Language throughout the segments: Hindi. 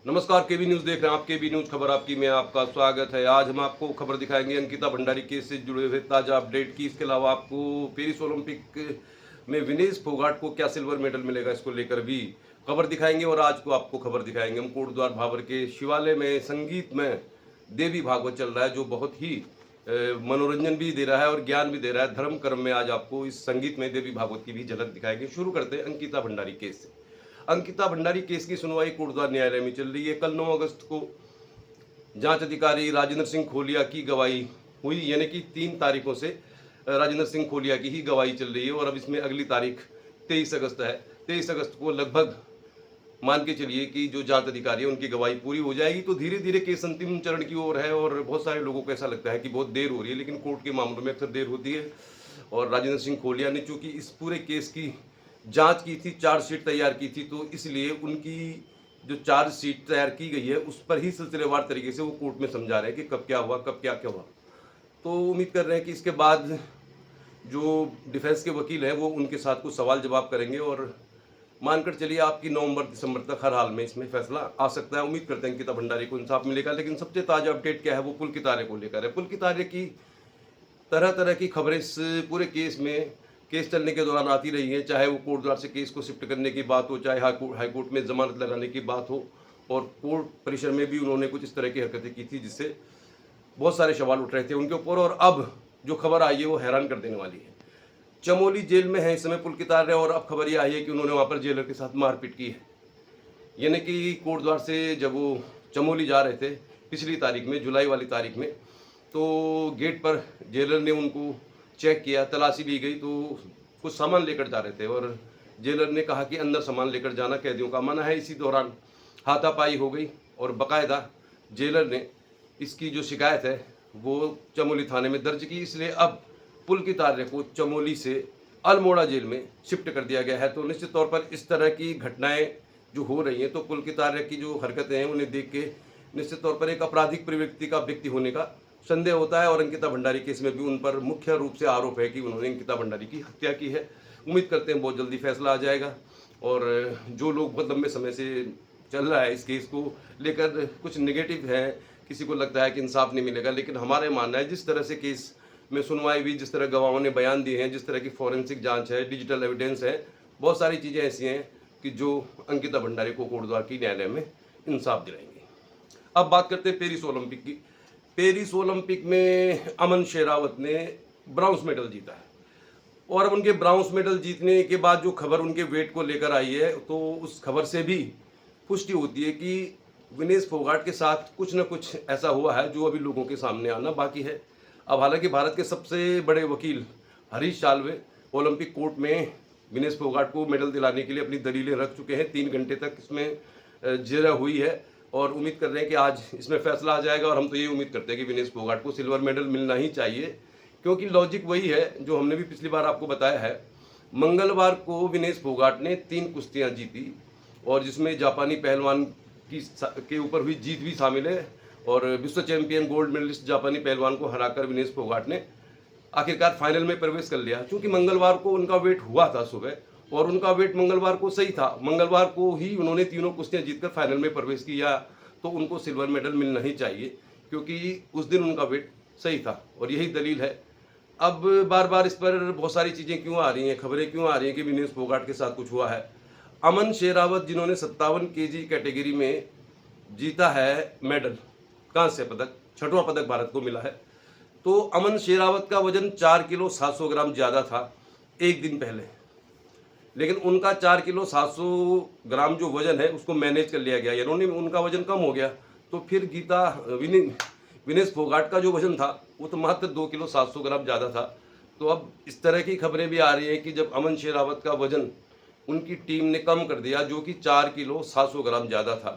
नमस्कार, केबी न्यूज़ देख रहे हैं आप। केबी न्यूज़ खबर आपकी में आपका स्वागत है। आज हम आपको खबर दिखाएंगे अंकिता भंडारी केस से जुड़े हुए ताज़ा अपडेट की। इसके अलावा आपको पेरिस ओलंपिक में विनेश फोगाट को क्या सिल्वर मेडल मिलेगा, इसको लेकर भी खबर दिखाएंगे। और आज को आपको खबर दिखाएंगे हम कोटद्वार भाबर के शिवालय में संगीत में देवी भागवत चल रहा है, जो बहुत ही मनोरंजन भी दे रहा है और ज्ञान भी दे रहा है। धर्म कर्म में आज आपको इस संगीत में देवी भागवत की भी झलक दिखाएंगे। शुरू करते हैं अंकिता भंडारी केस से। अंकिता भंडारी केस की सुनवाई कोटद्वार न्यायालय में चल रही है। कल 9 अगस्त को जांच अधिकारी राजेंद्र सिंह खोलिया की गवाही हुई, यानी कि 3 तारीखों से राजेंद्र सिंह खोलिया की ही गवाही चल रही है। और अब इसमें अगली तारीख 23 अगस्त है। 23 अगस्त को लगभग मान के चलिए कि जो जांच अधिकारी है उनकी गवाही पूरी हो जाएगी, तो धीरे धीरे केस अंतिम चरण की ओर है। और बहुत सारे लोगों को ऐसा लगता है कि बहुत देर हो रही है, लेकिन कोर्ट के मामलों में अक्सर देर होती है। और राजेंद्र सिंह खोलिया ने चूंकि इस पूरे केस की जांच की थी, चार्जशीट तैयार की थी, तो इसलिए उनकी जो चार्जशीट तैयार की गई है उस पर ही सिलसिलेवार तरीके से वो कोर्ट में समझा रहे हैं कि कब क्या हुआ, कब क्या क्या हुआ। तो उम्मीद कर रहे हैं कि इसके बाद जो डिफेंस के वकील हैं वो उनके साथ कुछ सवाल जवाब करेंगे। और मानकर चलिए आपकी नवंबर दिसंबर तक हर हाल में इसमें फैसला आ सकता है। उम्मीद करते हैं कि भंडारी को इंसाफ मिलेगा। लेकिन सबसे ताज़ा अपडेट क्या है, वो पुलकित आर्य को लेकर है। पुलकित आर्य की तरह तरह की खबरें इस पूरे केस में केस चलने के दौरान आती रही है। चाहे वो कोर्ट से केस को शिफ्ट करने की बात हो, चाहे हाईकोर्ट में जमानत लगाने की बात हो। और कोर्ट परिसर में भी उन्होंने कुछ इस तरह की हरकतें की थी जिससे बहुत सारे सवाल उठ रहे थे उनके ऊपर। और अब जो खबर आई है वो हैरान कर देने वाली है। चमोली जेल में है इस समय पुलकित आर्य, और अब खबर ये आई है कि उन्होंने वहाँ पर जेलर के साथ मारपीट की है। यानी कि कोटद्वार से जब वो चमोली जा रहे थे पिछली तारीख में, जुलाई वाली तारीख में, तो गेट पर जेलर ने उनको चेक किया, तलाशी ली गई, तो कुछ सामान लेकर जा रहे थे। और जेलर ने कहा कि अंदर सामान लेकर जाना कैदियों का मना है। इसी दौरान हाथापाई हो गई और बाकायदा जेलर ने इसकी जो शिकायत है वो चमोली थाने में दर्ज की। इसलिए अब पुलकित आर्य को चमोली से अल्मोड़ा जेल में शिफ्ट कर दिया गया है। तो निश्चित तौर पर इस तरह की घटनाएं जो हो रही हैं, तो पुलकित आर्य की जो हरकतें हैं उन्हें देख के निश्चित तौर पर एक आपराधिक प्रवृत्ति का व्यक्ति होने का संदेह होता है। और अंकिता भंडारी केस में भी उन पर मुख्य रूप से आरोप है कि उन्होंने अंकिता भंडारी की हत्या की है। उम्मीद करते हैं बहुत जल्दी फैसला आ जाएगा। और जो लोग बहुत लंबे समय से चल रहा है इस केस को लेकर, कुछ नेगेटिव है, किसी को लगता है कि इंसाफ नहीं मिलेगा, लेकिन हमारे मानना है जिस तरह से केस में सुनवाई हुई, जिस तरह गवाहों ने बयान दिए हैं, जिस तरह की फॉरेंसिक जांच है, डिजिटल एविडेंस है, बहुत सारी चीज़ें ऐसी हैं कि जो अंकिता भंडारी को कोटद्वार की न्यायालय में इंसाफ दिलाएंगी। अब बात करते हैं पेरिस ओलंपिक की। पेरिस ओलंपिक में अमन शेरावत ने ब्राउन्स मेडल जीता है। और अब उनके ब्राउन्स मेडल जीतने के बाद जो खबर उनके वेट को लेकर आई है, तो उस खबर से भी पुष्टि होती है कि विनेश फोगाट के साथ कुछ न कुछ ऐसा हुआ है जो अभी लोगों के सामने आना बाकी है। अब हालांकि भारत के सबसे बड़े वकील हरीश साल्वे ओलंपिक कोर्ट में विनेश फोगाट को मेडल दिलाने के लिए अपनी दलीलें रख चुके हैं। 3 घंटे तक इसमें जिरह हुई है और उम्मीद कर रहे हैं कि आज इसमें फैसला आ जाएगा। और हम तो ये उम्मीद करते हैं कि विनेश फोगाट को सिल्वर मेडल मिलना ही चाहिए, क्योंकि लॉजिक वही है जो हमने भी पिछली बार आपको बताया है। मंगलवार को विनेश फोगाट ने 3 कुश्तियाँ जीती, और जिसमें जापानी पहलवान के ऊपर हुई जीत भी शामिल है। और विश्व चैंपियन गोल्ड मेडलिस्ट जापानी पहलवान को हराकर विनेश फोगाट ने आखिरकार फाइनल में प्रवेश कर लिया। क्योंकि मंगलवार को उनका वेट हुआ था सुबह, और उनका वेट मंगलवार को सही था। मंगलवार को ही उन्होंने तीनों कुश्तियां जीतकर फाइनल में प्रवेश किया, तो उनको सिल्वर मेडल मिलना ही चाहिए, क्योंकि उस दिन उनका वेट सही था। और यही दलील है। अब बार बार इस पर बहुत सारी चीज़ें क्यों आ रही हैं, खबरें क्यों आ रही हैं कि विनेश फोगाट के साथ कुछ हुआ है। अमन शेरावत जिन्होंने 57 केजी कैटेगरी में जीता है मेडल, कांस्य पदक, 6वां पदक भारत को मिला है, तो अमन शेरावत का वजन 4 किलो 700 ग्राम ज़्यादा था एक दिन पहले। लेकिन उनका 4 किलो 700 ग्राम जो वजन है उसको मैनेज कर लिया गया, यानी उनका वजन कम हो गया। तो फिर विनेश फोगाट का जो वजन था वो तो मात्र 2 किलो 700 ग्राम ज़्यादा था। तो अब इस तरह की खबरें भी आ रही हैं कि जब अमन शेरावत का वजन उनकी टीम ने कम कर दिया, जो कि 4 किलो 700 ग्राम ज़्यादा था,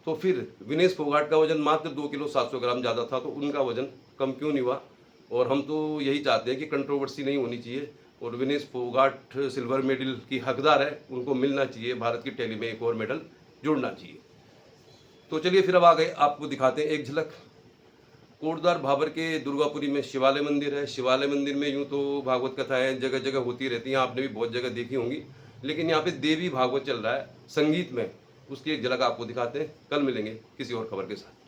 तो फिर विनेश फोगाट का वजन मात्र 2 किलो 700 ग्राम ज़्यादा था, तो उनका वजन कम क्यों नहीं हुआ। और हम तो यही चाहते हैं कि कंट्रोवर्सी नहीं होनी चाहिए, और विनेश फोगाट सिल्वर मेडल की हकदार है, उनको मिलना चाहिए। भारत की टैली में एक और मेडल जुड़ना चाहिए। तो चलिए फिर अब आ गए, आपको दिखाते हैं एक झलक। कोटद्वार भाबर के दुर्गापुरी में शिवालय मंदिर है। शिवालय मंदिर में यूँ तो भागवत कथाएँ जगह जगह होती रहती हैं, आपने भी बहुत जगह देखी होंगी। लेकिन यहाँ पे देवी भागवत चल रहा है संगीत में, उसकी एक झलक आपको दिखाते हैं। कल मिलेंगे किसी और खबर के साथ।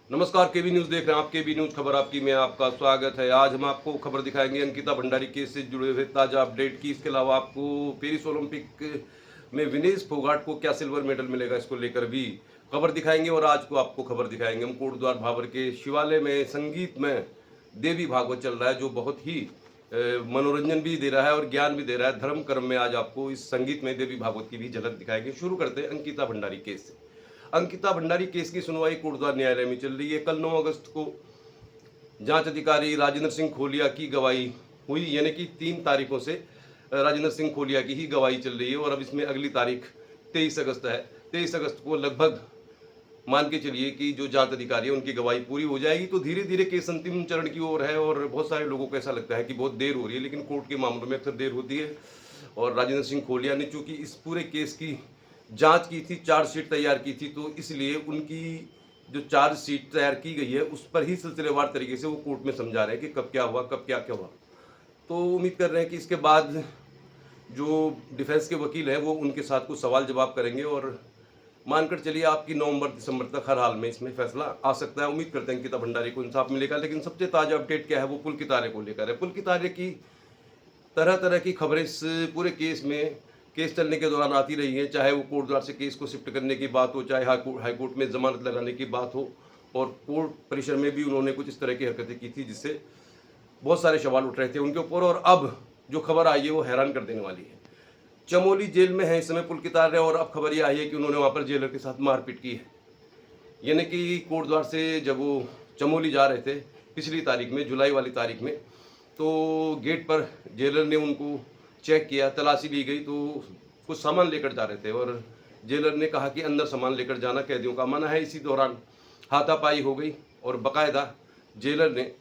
नमस्कार, केबी न्यूज़ देख रहे हैं आप। केबी न्यूज़ खबर आपकी में आपका स्वागत है। आज हम आपको खबर दिखाएंगे अंकिता भंडारी केस से जुड़े हुए ताज़ा अपडेट की। इसके अलावा आपको पेरिस ओलंपिक में विनेश फोगाट को क्या सिल्वर मेडल मिलेगा, इसको लेकर भी खबर दिखाएंगे। और आज को आपको खबर दिखाएंगे हम कोटद्वार भाबर के शिवालय में संगीत में देवी भागवत चल रहा है, जो बहुत ही मनोरंजन भी दे रहा है और ज्ञान भी दे रहा है। धर्म कर्म में आज आपको इस संगीत में देवी भागवत की भी झलक दिखाएंगे। शुरू करते हैं अंकिता भंडारी केस से। अंकिता भंडारी केस की सुनवाई कोटद्वार न्यायालय में चल रही है। कल 9 अगस्त को जांच अधिकारी राजेंद्र सिंह खोलिया की गवाही हुई, यानी कि 3 तारीखों से राजेंद्र सिंह खोलिया की ही गवाही चल रही है। और अब इसमें अगली तारीख 23 अगस्त है। 23 अगस्त को लगभग मान के चलिए कि जो जांच अधिकारी है उनकी गवाही पूरी हो जाएगी। तो धीरे धीरे केस अंतिम चरण की ओर है और बहुत सारे लोगों को ऐसा लगता है कि बहुत देर हो रही है, लेकिन कोर्ट के मामलों में अक्सर देर होती है। और राजेंद्र सिंह खोलिया ने चूंकि इस पूरे केस की जांच की थी, चार्जशीट तैयार की थी, तो इसलिए उनकी जो चार्जशीट तैयार की गई है उस पर ही सिलसिलेवार तरीके से वो कोर्ट में समझा रहे हैं कि कब क्या हुआ, कब क्या क्या हुआ। तो उम्मीद कर रहे हैं कि इसके बाद जो डिफेंस के वकील हैं वो उनके साथ कुछ सवाल जवाब करेंगे और मानकर चलिए आपकी नवंबर दिसंबर तक हर हाल में इसमें फैसला आ सकता है। उम्मीद करते हैं कि अंकिता भंडारी को इंसाफ मिलेगा। लेकिन सबसे ताज़ा अपडेट क्या है, वो पुलकित आर्य को लेकर है। पुलकित आर्य की तरह तरह की खबरें इस पूरे केस में केस चलने के दौरान आती रही है। चाहे वो कोर्टद्वार से केस को शिफ्ट करने की बात हो, चाहे हाईकोर्ट में जमानत लगाने की बात हो, और कोर्ट परिसर में भी उन्होंने कुछ इस तरह की हरकतें की थी जिससे बहुत सारे सवाल उठ रहे थे उनके ऊपर। और अब जो खबर आई है वो हैरान कर देने वाली है। चमोली जेल में है इस समय पुलकित आर्य, और अब खबर ये आई है कि उन्होंने वहाँ पर जेलर के साथ मारपीट की है। यानी कि कोटद्वार से जब वो चमोली जा रहे थे पिछली तारीख में, जुलाई वाली तारीख में, तो गेट पर जेलर ने उनको चेक किया, तलाशी ली गई, तो कुछ सामान लेकर जा रहे थे और जेलर ने कहा कि अंदर सामान लेकर जाना कैदियों का मना है। इसी दौरान हाथापाई हो गई और बाकायदा जेलर ने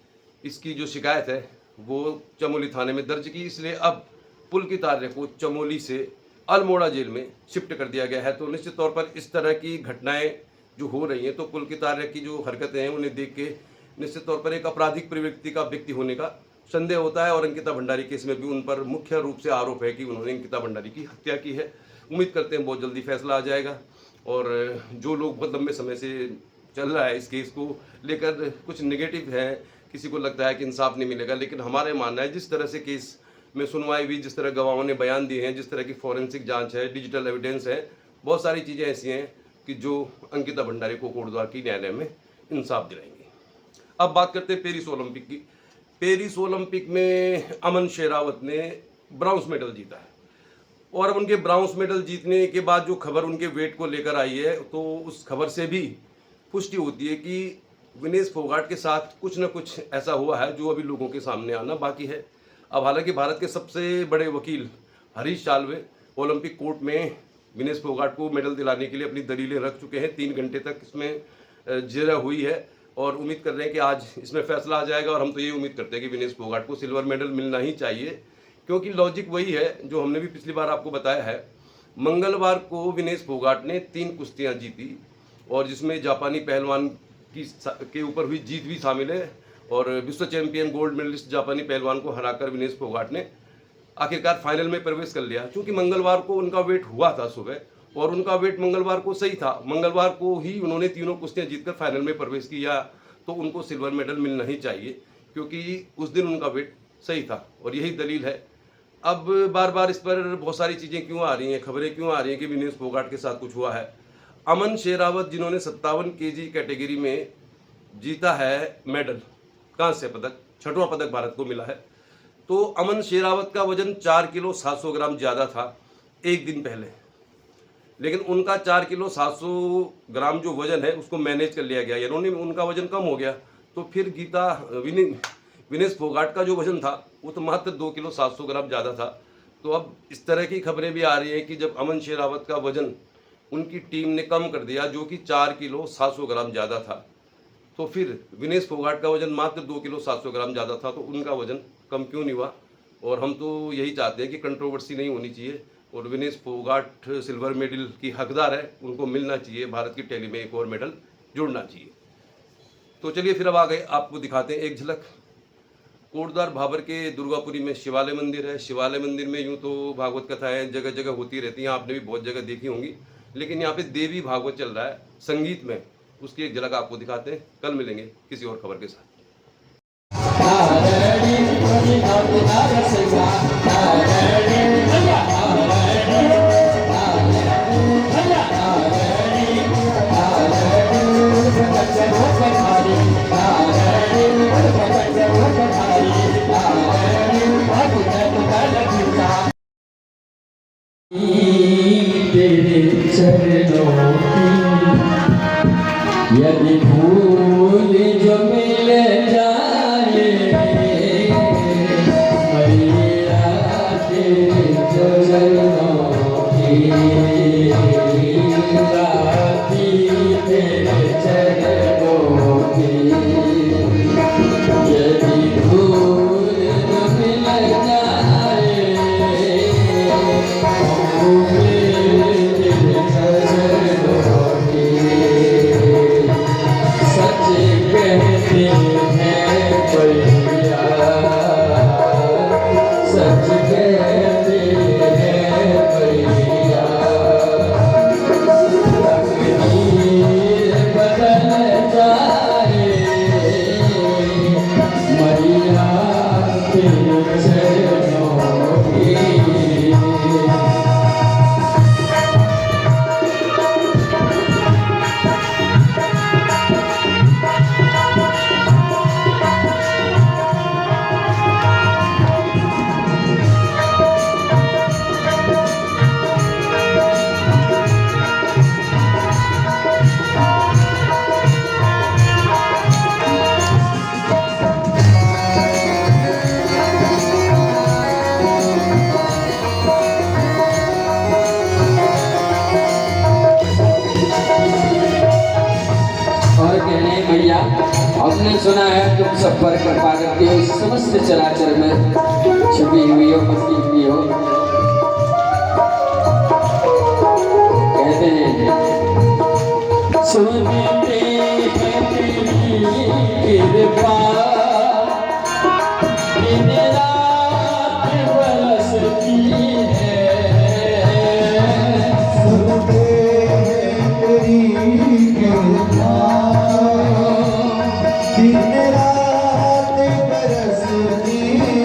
इसकी जो शिकायत है वो चमोली थाने में दर्ज की। इसलिए अब पुलकित आर्य को चमोली से अल्मोड़ा जेल में शिफ्ट कर दिया गया है। तो निश्चित तौर पर इस तरह की घटनाएं जो हो रही हैं, तो पुलकित आर्य की जो हरकतें हैं उन्हें देख के निश्चित तौर पर एक आपराधिक प्रवृत्ति का व्यक्ति होने का संदेह होता है। और अंकिता भंडारी केस में भी उन पर मुख्य रूप से आरोप है कि उन्होंने अंकिता भंडारी की हत्या की है। उम्मीद करते हैं बहुत जल्दी फैसला आ जाएगा। और जो लोग बहुत लंबे समय से चल रहा है इस केस को लेकर कुछ नेगेटिव है, किसी को लगता है कि इंसाफ नहीं मिलेगा, लेकिन हमारे मानना है जिस तरह से केस में सुनवाई हुई, जिस तरह गवाहों ने बयान दिए हैं, जिस तरह की फॉरेंसिक जांच है, डिजिटल एविडेंस है, बहुत सारी चीज़ें ऐसी हैं कि जो अंकिता भंडारी को कोटद्वार की न्यायालय में इंसाफ दिलाएंगी। अब बात करते हैं पेरिस ओलंपिक की। पेरिस ओलंपिक में अमन शेरावत ने ब्राउन्स मेडल जीता है। और अब उनके ब्राउन्स मेडल जीतने के बाद जो खबर उनके वेट को लेकर आई है, तो उस खबर से भी पुष्टि होती है कि विनेश फोगाट के साथ कुछ न कुछ ऐसा हुआ है जो अभी लोगों के सामने आना बाकी है। अब हालांकि भारत के सबसे बड़े वकील हरीश साल्वे ओलंपिक कोर्ट में विनेश फोगाट को मेडल दिलाने के लिए अपनी दलीलें रख चुके हैं। 3 घंटे तक इसमें जिरह हुई है और उम्मीद कर रहे हैं कि आज इसमें फैसला आ जाएगा। और हम तो ये उम्मीद करते हैं कि विनेश फोगाट को सिल्वर मेडल मिलना ही चाहिए, क्योंकि लॉजिक वही है जो हमने भी पिछली बार आपको बताया है। मंगलवार को विनेश फोगाट ने 3 कुश्तियाँ जीती, और जिसमें जापानी पहलवान के ऊपर हुई जीत भी शामिल है। और विश्व चैंपियन गोल्ड मेडलिस्ट जापानी पहलवान को हराकर विनेश फोगाट ने आखिरकार फाइनल में प्रवेश कर लिया। क्योंकि मंगलवार को उनका वेट हुआ था सुबह, और उनका वेट मंगलवार को सही था। मंगलवार को ही उन्होंने तीनों कुश्तियां जीतकर फाइनल में प्रवेश किया, तो उनको सिल्वर मेडल मिलना ही चाहिए, क्योंकि उस दिन उनका वेट सही था। और यही दलील है। अब बार बार इस पर बहुत सारी चीज़ें क्यों आ रही हैं, खबरें क्यों आ रही हैं कि विनेश फोगाट के साथ कुछ हुआ है। अमन शेरावत जिन्होंने 57 kg कैटेगरी में जीता है मेडल, कांस्य पदक, 6वां पदक भारत को मिला है, तो अमन शेरावत का वजन 4 किलो 700 ग्राम ज़्यादा था एक दिन पहले। लेकिन उनका 4 किलो 700 ग्राम जो वजन है उसको मैनेज कर लिया गया, यानी उनका वजन कम हो गया। तो फिर विनेश फोगाट का जो वजन था वो तो मात्र 2 किलो 700 ग्राम ज़्यादा था। तो अब इस तरह की खबरें भी आ रही हैं कि जब अमन शेरावत का वजन उनकी टीम ने कम कर दिया, जो कि 4 किलो 700 ग्राम ज़्यादा था, तो फिर विनेश फोगाट का वजन मात्र 2 किलो 700 ग्राम ज़्यादा था, तो उनका वजन कम क्यों नहीं हुआ। और हम तो यही चाहते हैं कि कंट्रोवर्सी नहीं होनी चाहिए, और विनेश फोगाट सिल्वर मेडल की हकदार है, उनको मिलना चाहिए। भारत की टैली में एक और मेडल जुड़ना चाहिए। तो चलिए फिर अब आ गए, आपको दिखाते हैं एक झलक कोटद्वार भाबर के दुर्गापुरी में शिवालय मंदिर है। शिवालय मंदिर में यूँ तो भागवत कथाएं जगह जगह होती रहती हैं, आपने भी बहुत जगह देखी होंगी, लेकिन यहाँ पे देवी भागवत चल रहा है संगीत में, उसकी एक झलक आपको दिखाते हैं। कल मिलेंगे किसी और खबर के साथ। तेरे चरणों की यदि भूल जो मिल जाए मैया तेरे चरणों की राती तेरे चरणों की यदि भूल जो मिल जाए मैया हमने सुना है तुम सब पर कृपा करती हो, समस्त चराचर में छुपी हुई हो, बसी हुई हो। कहते हैं सुनते हैं तेरी कृपा दिन रात बरसती है, सुनते हैं तेरी कृपा दिन रात बरसती है,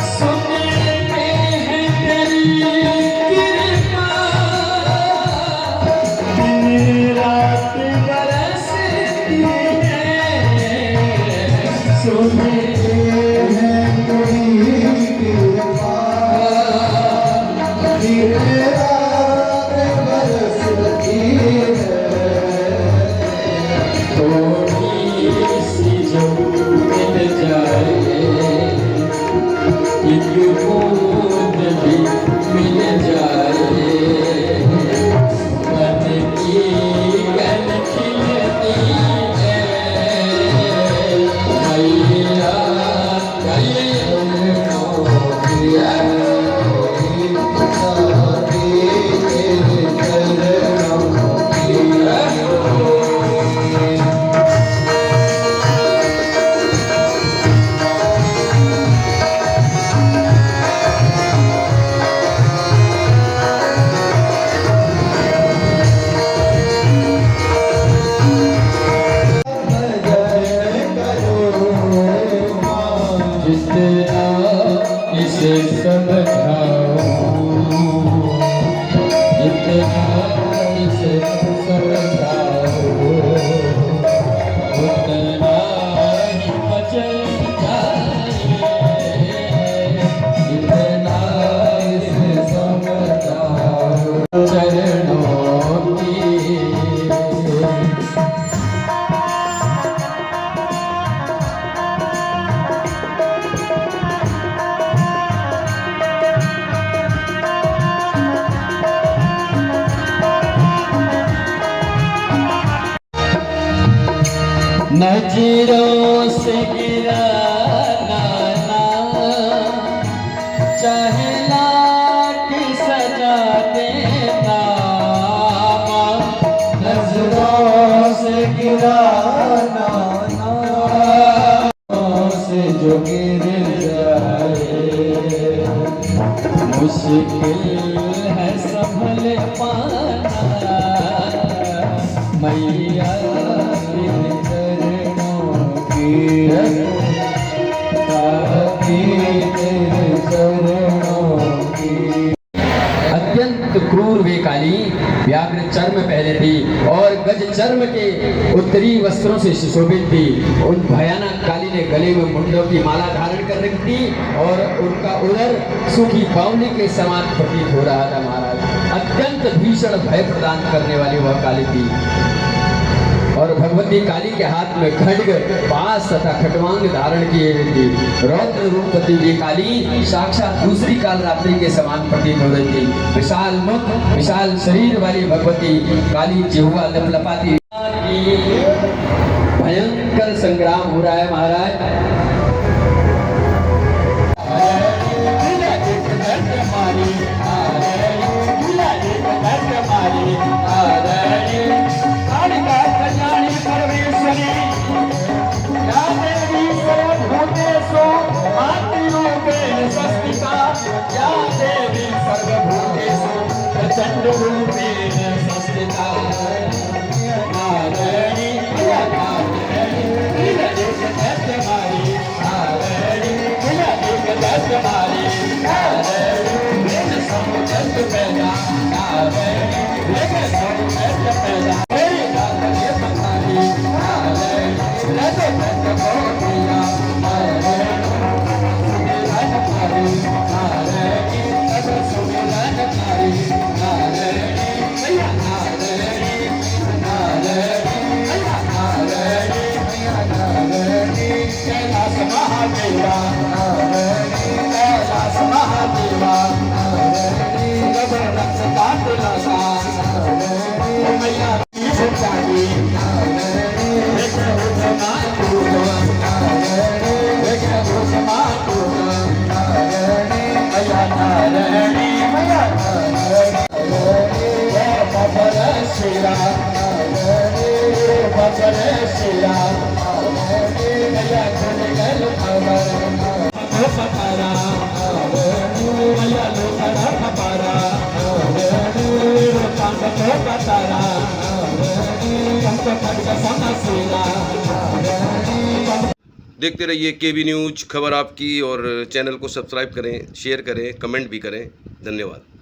सुनते हैं तेरी कृपा दिन रात बरसती है, सुनते हैं तेरी कृपा दिन रात बरसती है। थोड़ी सी जो मिल जाए एक बूंद भी मिल जाए, मन की गल खिलती है मैया जितना इसे समझाऊं, जितना इसे समझाऊं, उतना ही मचल जाए, जितना इसे समझाऊं चरणों की। नजरों से गिराना ना चाहे लाख सजा देना, नजरों से गिराना जो गिर जाए, मुश्किल है संभल पाना मैया के चरणों की अत्यंत क्रूर वे काली व्याघ्र चर्म पहने थी और गज चर्म के उत्तरी वस्त्रों से सुशोभित थी। उन भयानक काली ने गले में मुंडों की माला धारण कर रखी थी और उनका उदर सूखी बावली के समान प्रतीत हो रहा था महाराज। अत्यंत भीषण भय प्रदान करने वाली वह काली थी और भगवती काली के हाथ में खड्ग, पास तथा खटवांग धारण किए हुए थी। रौद्र रूपवती ये काली साक्षात दूसरी काल रात्रि के समान प्रतीत हो रही थी। विशाल मुख, विशाल शरीर वाली भगवती काली जिह्वा लपलपाती। भयंकर संग्राम हो रहा है महाराज। प्रचंड रूपेण संस्थिता नारायणी देखते रहिए केबी न्यूज खबर आपकी, और चैनल को सब्सक्राइब करें, शेयर करें, कमेंट भी करें। धन्यवाद।